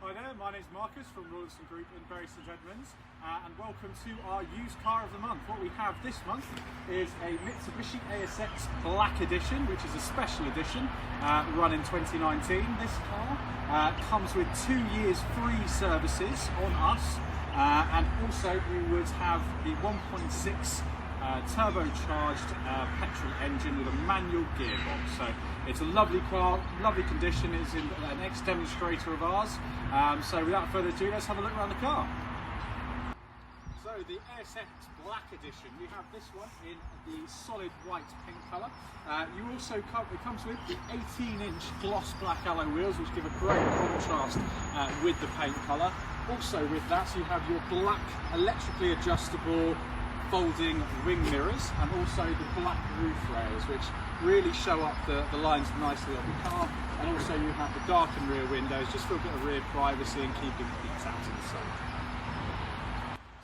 Hi there, my name's Marcus from Royalston Group in Bury St Edmunds, and welcome to our used car of the month. What we have this month is a Mitsubishi ASX Black Edition, which is a special edition, run in 2019. This car comes with 2 years free services on us, and also we would have the 1.6 turbocharged petrol engine with a manual gearbox. So it's a lovely car, lovely condition. It's in an ex-demonstrator of ours. So without further ado, let's have a look around the car. So the ASX Black Edition, we have this one in the solid white pink colour. It comes with the 18-inch gloss black alloy wheels, which give a great contrast with the paint colour. Also with that, you have your black electrically adjustable folding wing mirrors, and also the black roof rails, which really show up the lines nicely on the car. And also you have the darkened rear windows just for a bit of rear privacy and keeping the heat out in the sun.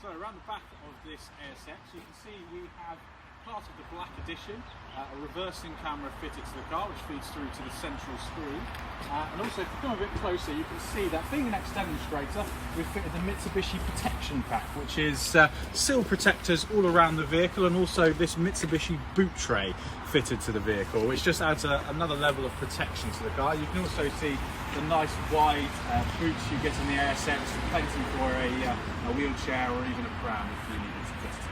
So around the back of this ASX, you can see we have part of the Black Edition, a reversing camera fitted to the car, which feeds through to the central screen. And also, if you come a bit closer, you can see that being an ex-demonstrator, we've fitted the Mitsubishi protection pack, which is sill protectors all around the vehicle, and also this Mitsubishi boot tray fitted to the vehicle, which just adds another level of protection to the car. You can also see the nice wide boots you get in the ASX, plenty for a wheelchair or even a pram if you needed to fit it.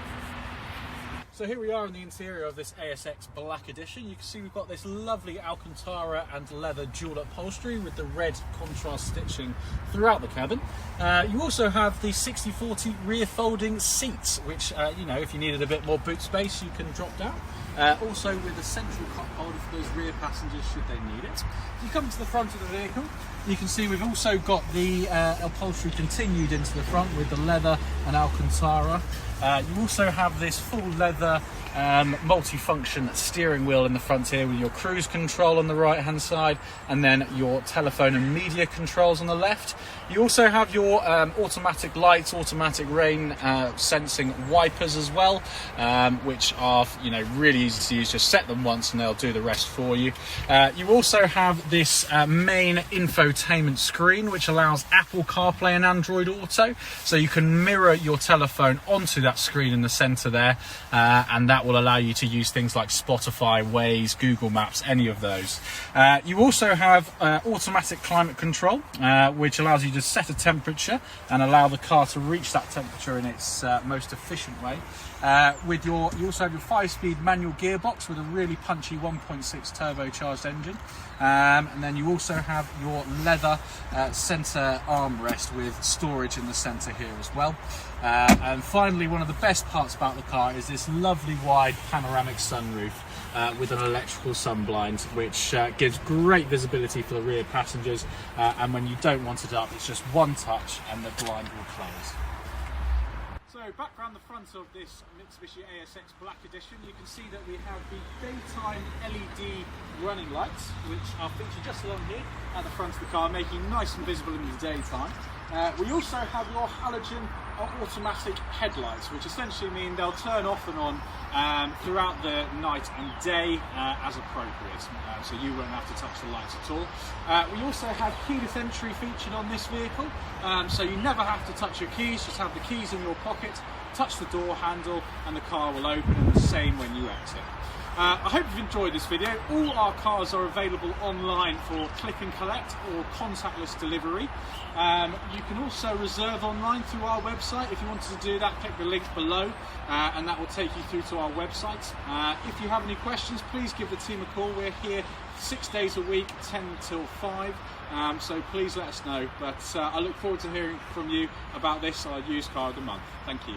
So here we are in the interior of this ASX Black Edition. You can see we've got this lovely Alcantara and leather dual upholstery with the red contrast stitching throughout the cabin. You also have the 60/40 rear folding seats, which, if you needed a bit more boot space, you can drop down. Also with a central cup holder for those rear passengers should they need it. If you come to the front of the vehicle, you can see we've also got the upholstery continued into the front with the leather and Alcantara. You also have this full leather multi-function steering wheel in the front here with your cruise control on the right hand side, and then your telephone and media controls on the left. You also have your automatic lights, automatic rain sensing wipers as well, which are really easy to use. Just set them once and they'll do the rest for you. You also have this main infotainment screen, which allows Apple CarPlay and Android Auto, so you can mirror your telephone onto that screen in the center there, and that will allow you to use things like Spotify, Waze, Google Maps, any of those. You also have automatic climate control, which allows you to set a temperature and allow the car to reach that temperature in its most efficient way. You also have your 5-speed manual gearbox with a really punchy 1.6 turbocharged engine, and then you also have your leather centre armrest with storage in the centre here as well. And finally, one of the best parts about the car is this lovely wide panoramic sunroof with an electrical sunblind, which gives great visibility for the rear passengers, and when you don't want it up, it's just one touch and the blind will close. So back around the front of this Mitsubishi ASX Black Edition, you can see that we have the daytime LED running lights, which are featured just along here at the front of the car, making nice and visible in the daytime. We also have your halogen automatic headlights, which essentially mean they'll turn off and on throughout the night and day as appropriate, so you won't have to touch the lights at all. We also have keyless entry featured on this vehicle, so you never have to touch your keys, just have the keys in your pocket, touch the door handle and the car will open, and the same when you exit. I hope you've enjoyed this video. All our cars are available online for click and collect or contactless delivery. You can also reserve online through our website. If you wanted to do that, click the link below and that will take you through to our website. If you have any questions, please give the team a call. We're here 6 days a week, 10 till 5, so please let us know. But I look forward to hearing from you about this, our used car of the month. Thank you.